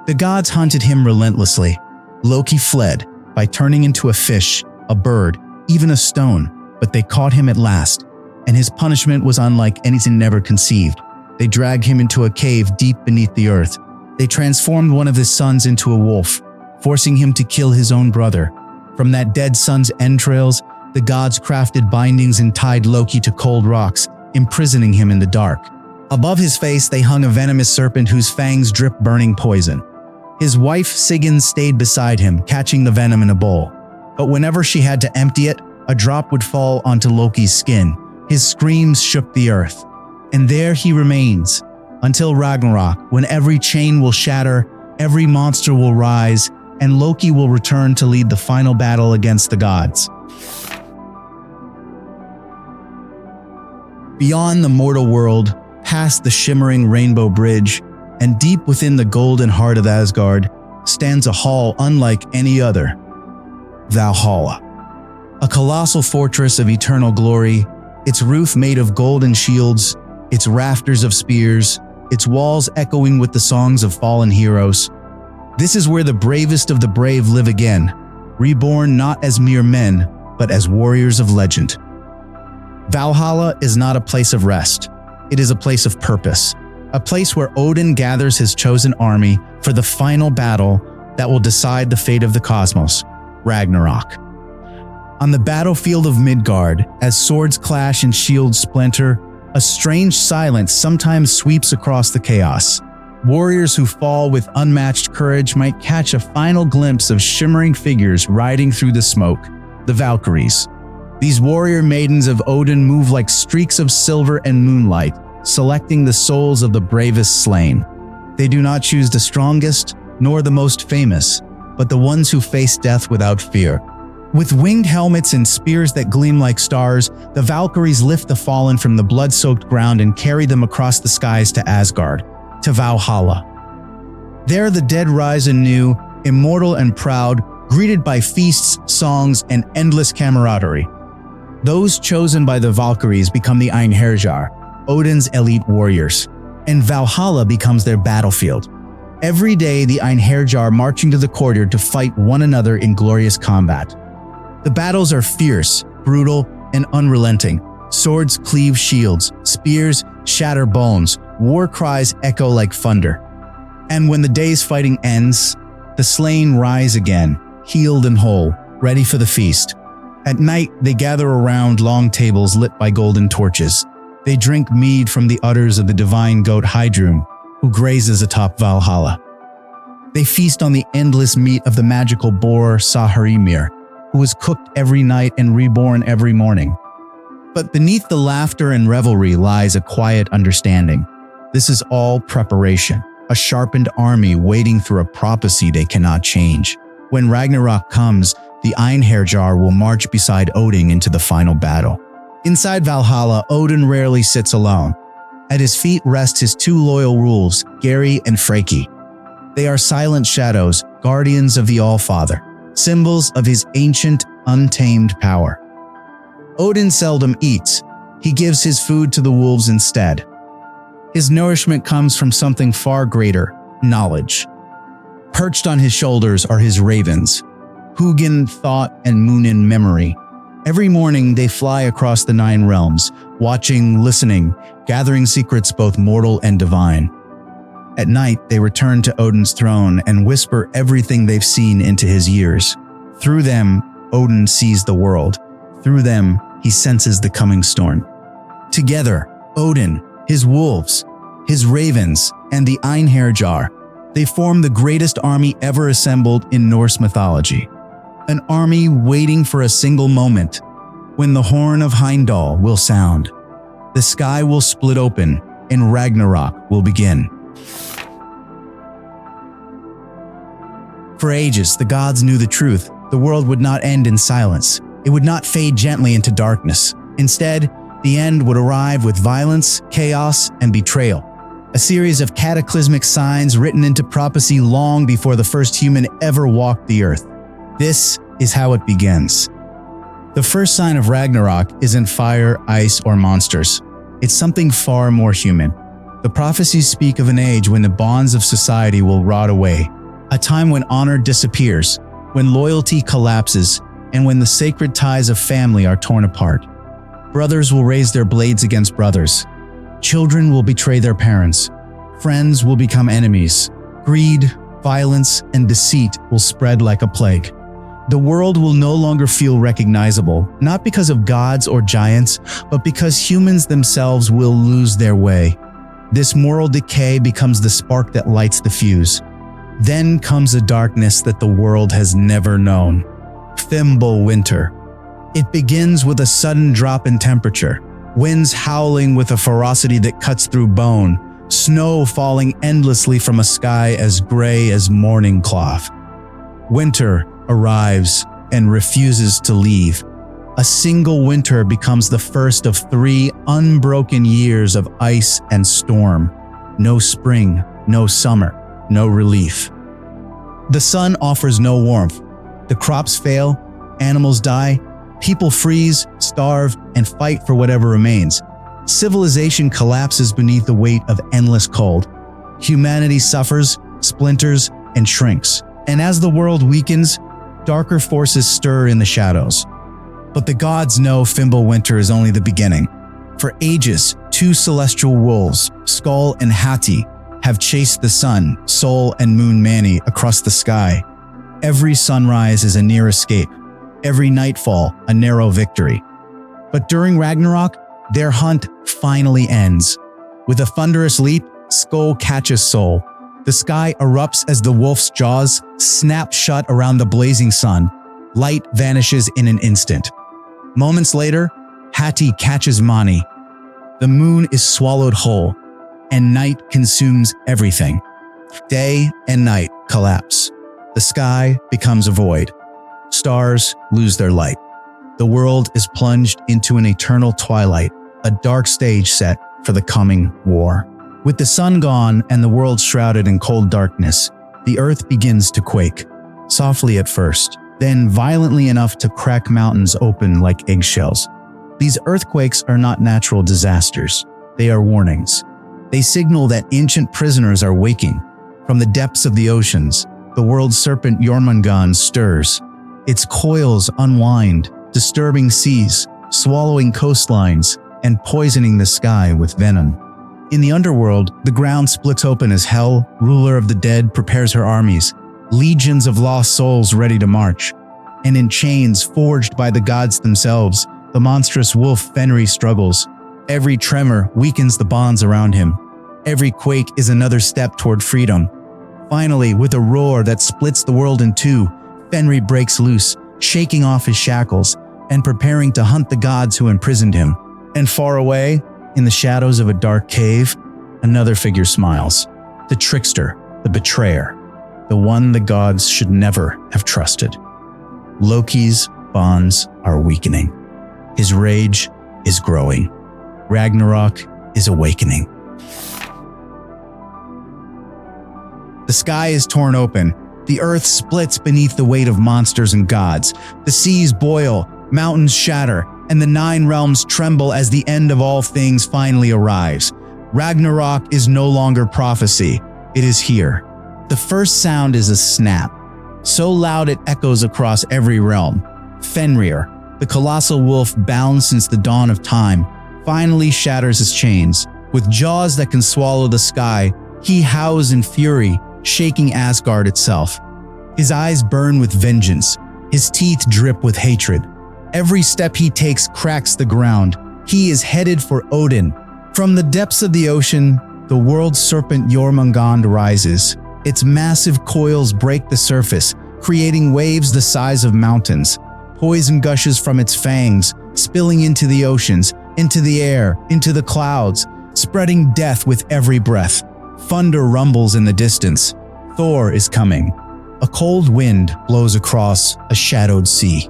The gods hunted him relentlessly. Loki fled by turning into a fish, a bird, even a stone, but they caught him at last, and his punishment was unlike anything never conceived. They dragged him into a cave deep beneath the earth. They transformed one of his sons into a wolf, forcing him to kill his own brother. From that dead son's entrails, the gods crafted bindings and tied Loki to cold rocks, imprisoning him in the dark. Above his face, they hung a venomous serpent whose fangs dripped burning poison. His wife, Sigyn, stayed beside him, catching the venom in a bowl. But whenever she had to empty it, a drop would fall onto Loki's skin. His screams shook the earth. And there he remains, until Ragnarok, when every chain will shatter, every monster will rise, and Loki will return to lead the final battle against the gods. Beyond the mortal world, past the shimmering rainbow bridge, and deep within the golden heart of Asgard, stands a hall unlike any other. Valhalla. A colossal fortress of eternal glory, its roof made of golden shields, its rafters of spears, its walls echoing with the songs of fallen heroes. This is where the bravest of the brave live again, reborn not as mere men, but as warriors of legend. Valhalla is not a place of rest. It is a place of purpose, a place where Odin gathers his chosen army for the final battle that will decide the fate of the cosmos, Ragnarok. On the battlefield of Midgard, as swords clash and shields splinter, a strange silence sometimes sweeps across the chaos. Warriors who fall with unmatched courage might catch a final glimpse of shimmering figures riding through the smoke, the Valkyries. These warrior maidens of Odin move like streaks of silver and moonlight, selecting the souls of the bravest slain. They do not choose the strongest, nor the most famous, but the ones who face death without fear. With winged helmets and spears that gleam like stars, the Valkyries lift the fallen from the blood-soaked ground and carry them across the skies to Asgard, to Valhalla. There the dead rise anew, immortal and proud, greeted by feasts, songs, and endless camaraderie. Those chosen by the Valkyries become the Einherjar, Odin's elite warriors, and Valhalla becomes their battlefield. Every day the Einherjar marching to the courtyard to fight one another in glorious combat. The battles are fierce, brutal, and unrelenting. Swords cleave shields, spears shatter bones, war cries echo like thunder. And when the day's fighting ends, the slain rise again, healed and whole, ready for the feast. At night, they gather around long tables lit by golden torches. They drink mead from the udders of the divine goat Heidrun, who grazes atop Valhalla. They feast on the endless meat of the magical boar Ymir, who is cooked every night and reborn every morning. But beneath the laughter and revelry lies a quiet understanding. This is all preparation, a sharpened army waiting through a prophecy they cannot change. When Ragnarok comes, the Einherjar will march beside Odin into the final battle. Inside Valhalla, Odin rarely sits alone. At his feet rest his two loyal wolves, Geri and Freki. They are silent shadows, guardians of the All-Father, symbols of his ancient, untamed power. Odin seldom eats. He gives his food to the wolves instead. His nourishment comes from something far greater, knowledge. Perched on his shoulders are his ravens, Hugin thought and Munin memory. Every morning they fly across the 9 realms, watching, listening, gathering secrets both mortal and divine. At night they return to Odin's throne and whisper everything they've seen into his ears. Through them, Odin sees the world. Through them, he senses the coming storm. Together, Odin, his wolves, his ravens, and the Einherjar, they form the greatest army ever assembled in Norse mythology. An army waiting for a single moment, when the horn of Heimdall will sound. The sky will split open, and Ragnarok will begin. For ages, the gods knew the truth. The world would not end in silence. It would not fade gently into darkness. Instead, the end would arrive with violence, chaos, and betrayal. A series of cataclysmic signs written into prophecy long before the first human ever walked the earth. This is how it begins. The first sign of Ragnarok isn't fire, ice, or monsters. It's something far more human. The prophecies speak of an age when the bonds of society will rot away, a time when honor disappears, when loyalty collapses, and when the sacred ties of family are torn apart. Brothers will raise their blades against brothers. Children will betray their parents. Friends will become enemies. Greed, violence, and deceit will spread like a plague. The world will no longer feel recognizable, not because of gods or giants, but because humans themselves will lose their way. This moral decay becomes the spark that lights the fuse. Then comes a darkness that the world has never known. Fimbul winter. It begins with a sudden drop in temperature, winds howling with a ferocity that cuts through bone, snow falling endlessly from a sky as gray as mourning cloth. Winter arrives and refuses to leave. A single winter becomes the first of 3 unbroken years of ice and storm. No spring, no summer, no relief. The sun offers no warmth. The crops fail, animals die, people freeze, starve, and fight for whatever remains. Civilization collapses beneath the weight of endless cold. Humanity suffers, splinters, and shrinks. And as the world weakens, darker forces stir in the shadows. But the gods know Fimbul winter is only the beginning. For ages, 2 celestial wolves, Skull and Hati, have chased the sun, Sol and Moon Mani, across the sky. Every sunrise is a near escape. Every nightfall, a narrow victory. But during Ragnarok, their hunt finally ends. With a thunderous leap, Skull catches Sol. The sky erupts as the wolf's jaws snap shut around the blazing sun. Light vanishes in an instant. Moments later, Hati catches Mani. The moon is swallowed whole, and night consumes everything. Day and night collapse. The sky becomes a void. Stars lose their light. The world is plunged into an eternal twilight, a dark stage set for the coming war. With the sun gone and the world shrouded in cold darkness, the earth begins to quake, softly at first, then violently enough to crack mountains open like eggshells. These earthquakes are not natural disasters. They are warnings. They signal that ancient prisoners are waking. From the depths of the oceans, the world's serpent Jormungand stirs. Its coils unwind, disturbing seas, swallowing coastlines, and poisoning the sky with venom. In the underworld, the ground splits open as Hel, ruler of the dead, prepares her armies, legions of lost souls ready to march. And in chains forged by the gods themselves, the monstrous wolf Fenrir struggles. Every tremor weakens the bonds around him. Every quake is another step toward freedom. Finally, with a roar that splits the world in two, Fenrir breaks loose, shaking off his shackles and preparing to hunt the gods who imprisoned him. And far away, in the shadows of a dark cave, another figure smiles. The trickster, the betrayer, the one the gods should never have trusted. Loki's bonds are weakening. His rage is growing. Ragnarok is awakening. The sky is torn open. The earth splits beneath the weight of monsters and gods. The seas boil, mountains shatter, and the 9 realms tremble as the end of all things finally arrives. Ragnarok is no longer prophecy. It is here. The first sound is a snap, so loud it echoes across every realm. Fenrir, the colossal wolf bound since the dawn of time, finally shatters his chains. With jaws that can swallow the sky, he howls in fury, shaking Asgard itself. His eyes burn with vengeance. His teeth drip with hatred. Every step he takes cracks the ground. He is headed for Odin. From the depths of the ocean, the world's serpent Jormungand rises. Its massive coils break the surface, creating waves the size of mountains. Poison gushes from its fangs, spilling into the oceans, into the air, into the clouds, spreading death with every breath. Thunder rumbles in the distance. Thor is coming. A cold wind blows across a shadowed sea.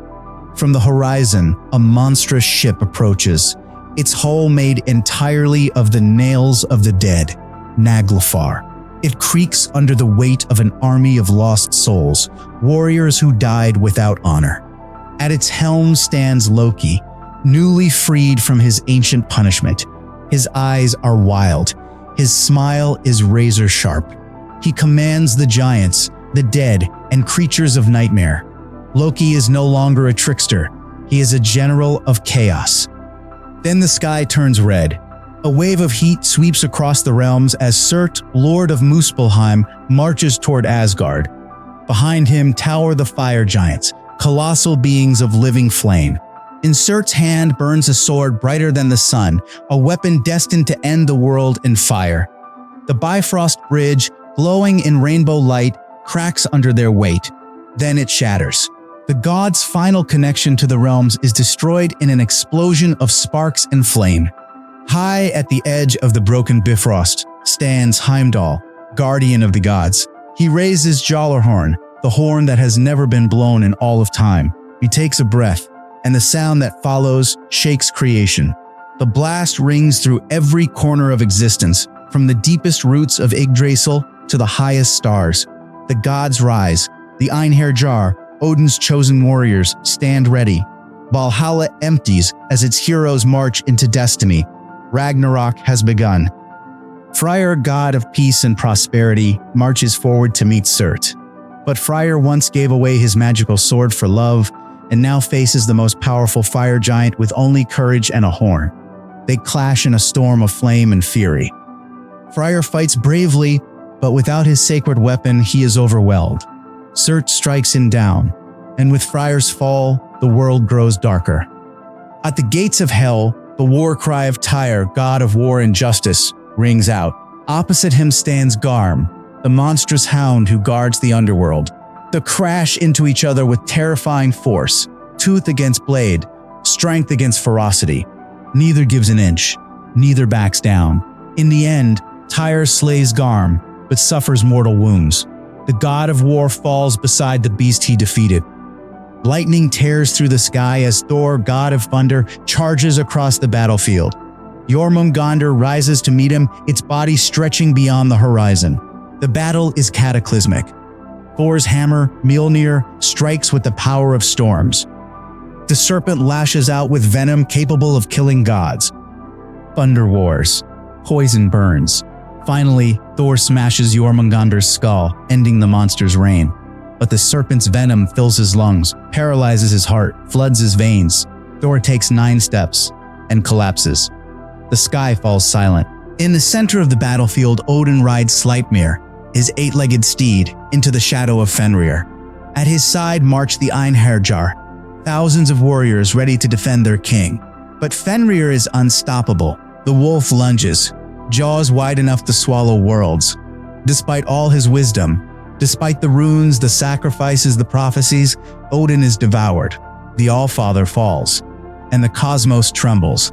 From the horizon, a monstrous ship approaches, its hull made entirely of the nails of the dead, Naglfar. It creaks under the weight of an army of lost souls, warriors who died without honor. At its helm stands Loki, newly freed from his ancient punishment. His eyes are wild. His smile is razor sharp. He commands the giants, the dead, and creatures of nightmare. Loki is no longer a trickster. He is a general of chaos. Then the sky turns red. A wave of heat sweeps across the realms as Surt, Lord of Muspelheim, marches toward Asgard. Behind him tower the fire giants, colossal beings of living flame. In Surt's hand burns a sword brighter than the sun, a weapon destined to end the world in fire. The Bifrost bridge, glowing in rainbow light, cracks under their weight. Then it shatters. The gods' final connection to the realms is destroyed in an explosion of sparks and flame. High at the edge of the broken Bifrost stands Heimdall, guardian of the gods. He raises Jallarhorn, the horn that has never been blown in all of time. He takes a breath, and the sound that follows shakes creation. The blast rings through every corner of existence, from the deepest roots of Yggdrasil to the highest stars. The gods rise. The Einherjar, Odin's chosen warriors, stand ready. Valhalla empties as its heroes march into destiny. Ragnarok has begun. Freyr, god of peace and prosperity, marches forward to meet Surt. But Freyr once gave away his magical sword for love, and now faces the most powerful fire giant with only courage and a horn. They clash in a storm of flame and fury. Freyr fights bravely, but without his sacred weapon, he is overwhelmed. Surt strikes him down, and with Freyr's fall, the world grows darker. At the gates of hell, the war cry of Tyr, god of war and justice, rings out. Opposite him stands Garm, the monstrous hound who guards the underworld. They crash into each other with terrifying force, tooth against blade, strength against ferocity. Neither gives an inch, neither backs down. In the end, Tyr slays Garm, but suffers mortal wounds. The god of war falls beside the beast he defeated. Lightning tears through the sky as Thor, god of thunder, charges across the battlefield. Jormungandr rises to meet him, its body stretching beyond the horizon. The battle is cataclysmic. Thor's hammer, Mjolnir, strikes with the power of storms. The serpent lashes out with venom capable of killing gods. Thunder wars. Poison burns. Finally, Thor smashes Jormungandr's skull, ending the monster's reign. But the serpent's venom fills his lungs, paralyzes his heart, floods his veins. Thor takes 9 steps and collapses. The sky falls silent. In the center of the battlefield, Odin rides Sleipnir, his 8-legged steed, into the shadow of Fenrir. At his side march the Einherjar, thousands of warriors ready to defend their king. But Fenrir is unstoppable. The wolf lunges, jaws wide enough to swallow worlds. Despite all his wisdom, despite the runes, the sacrifices, the prophecies, Odin is devoured. The Allfather falls, and the cosmos trembles.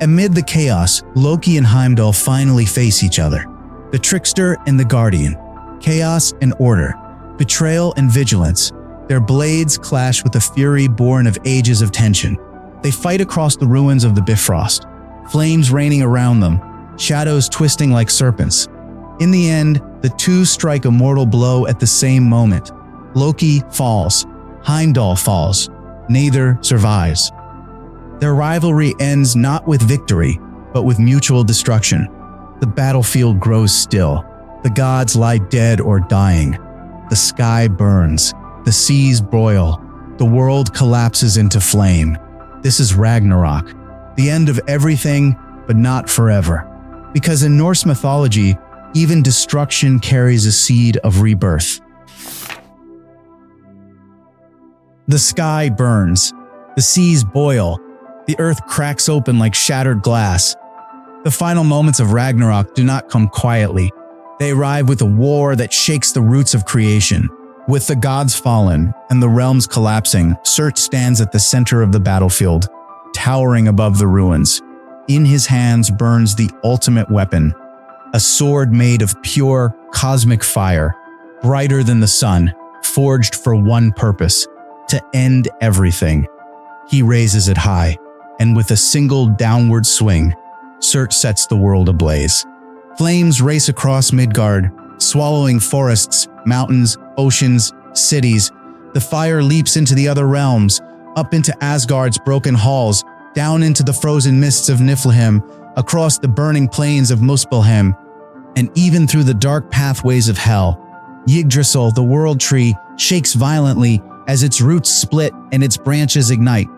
Amid the chaos, Loki and Heimdall finally face each other. The trickster and the guardian, chaos and order, betrayal and vigilance. Their blades clash with a fury born of ages of tension. They fight across the ruins of the Bifrost, flames raining around them, shadows twisting like serpents. In the end, the two strike a mortal blow at the same moment. Loki falls, Heimdall falls, neither survives. Their rivalry ends not with victory, but with mutual destruction. The battlefield grows still. The gods lie dead or dying. The sky burns. The seas boil. The world collapses into flame. This is Ragnarok, the end of everything, but not forever. Because in Norse mythology, even destruction carries a seed of rebirth. The sky burns. The seas boil. The earth cracks open like shattered glass. The final moments of Ragnarok do not come quietly. They arrive with a war that shakes the roots of creation. With the gods fallen and the realms collapsing, Surt stands at the center of the battlefield, towering above the ruins. In his hands burns the ultimate weapon, a sword made of pure cosmic fire, brighter than the sun, forged for one purpose, to end everything. He raises it high, and with a single downward swing, Surt sets the world ablaze. Flames race across Midgard, swallowing forests, mountains, oceans, cities. The fire leaps into the other realms, up into Asgard's broken halls, down into the frozen mists of Niflheim, across the burning plains of Muspelheim, and even through the dark pathways of hell. Yggdrasil, the world tree, shakes violently as its roots split and its branches ignite.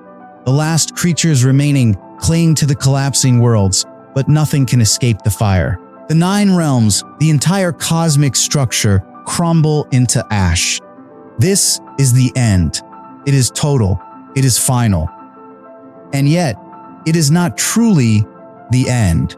The last creatures remaining cling to the collapsing worlds, but nothing can escape the fire. The 9 realms, the entire cosmic structure, crumble into ash. This is the end. It is total. It is final. And yet, it is not truly the end.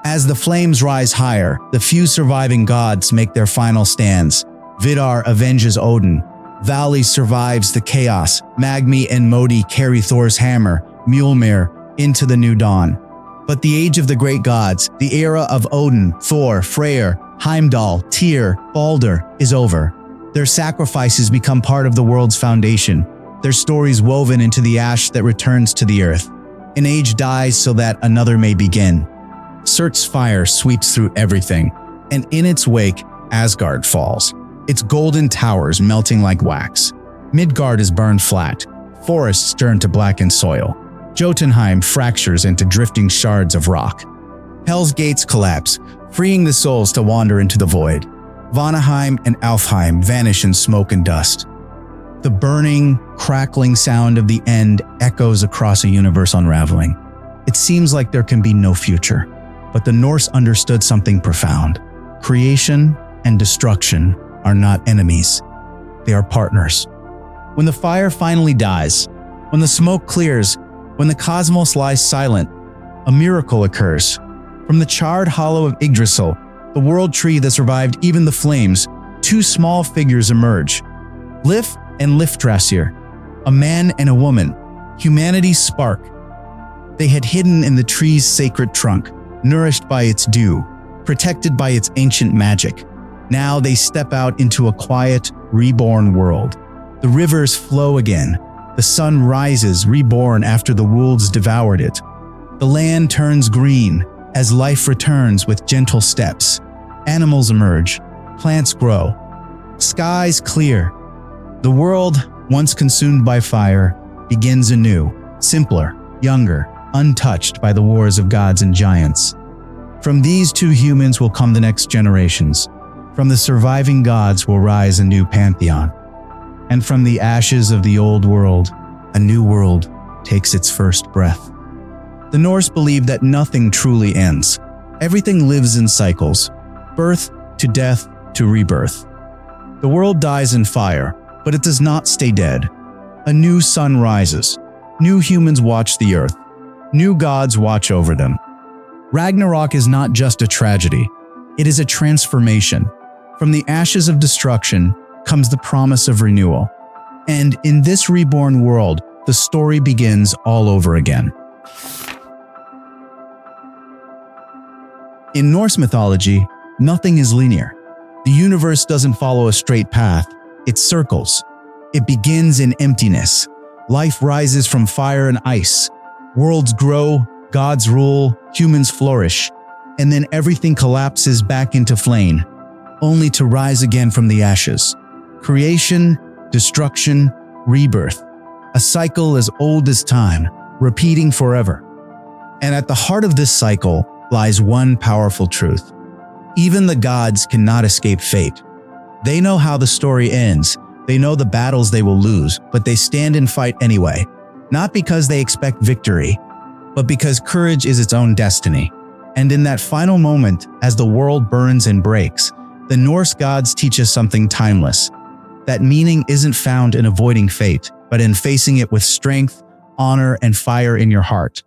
As the flames rise higher, the few surviving gods make their final stands. Vidar avenges Odin. Vali survives the chaos. Magni and Modi carry Thor's hammer, Mjolnir, into the new dawn. But the age of the great gods, the era of Odin, Thor, Freyr, Heimdall, Tyr, Baldur, is over. Their sacrifices become part of the world's foundation, their stories woven into the ash that returns to the earth. An age dies so that another may begin. Surt's fire sweeps through everything, and in its wake, Asgard falls, its golden towers melting like wax. Midgard is burned flat, forests turn to blackened soil. Jotunheim fractures into drifting shards of rock. Hell's gates collapse, freeing the souls to wander into the void. Vanaheim and Alfheim vanish in smoke and dust. The burning, crackling sound of the end echoes across a universe unraveling. It seems like there can be no future, but the Norse understood something profound. Creation and destruction are not enemies. They are partners. When the fire finally dies, when the smoke clears, when the cosmos lies silent, a miracle occurs. From the charred hollow of Yggdrasil, the world tree that survived even the flames, 2 small figures emerge. Lif and Lifdrasir, a man and a woman, Humanity's spark. They had hidden in the tree's sacred trunk, nourished by its dew, protected by its ancient magic. Now they step out into a quiet, reborn world. The rivers flow again. The sun rises, reborn after the wolves devoured it. The land turns green as life returns with gentle steps. Animals emerge. Plants grow. Skies clear. The world, once consumed by fire, begins anew, simpler, younger, untouched by the wars of gods and giants. From these two humans will come the next generations. From the surviving gods will rise a new pantheon. And from the ashes of the old world, a new world takes its first breath. The Norse believe that nothing truly ends. Everything lives in cycles, birth to death to rebirth. The world dies in fire, but it does not stay dead. A new sun rises. New humans watch the earth. New gods watch over them. Ragnarok is not just a tragedy. It is a transformation. From the ashes of destruction comes the promise of renewal. And in this reborn world, the story begins all over again. In Norse mythology, nothing is linear. The universe doesn't follow a straight path. It circles. It begins in emptiness. Life rises from fire and ice. Worlds grow, gods rule, humans flourish. And then everything collapses back into flame, only to rise again from the ashes. Creation, destruction, rebirth. A cycle as old as time, repeating forever. And at the heart of this cycle lies one powerful truth. Even the gods cannot escape fate. They know how the story ends. They know the battles they will lose, but they stand and fight anyway. Not because they expect victory, but because courage is its own destiny. And in that final moment, as the world burns and breaks, the Norse gods teach us something timeless. That meaning isn't found in avoiding fate, but in facing it with strength, honor, and fire in your heart.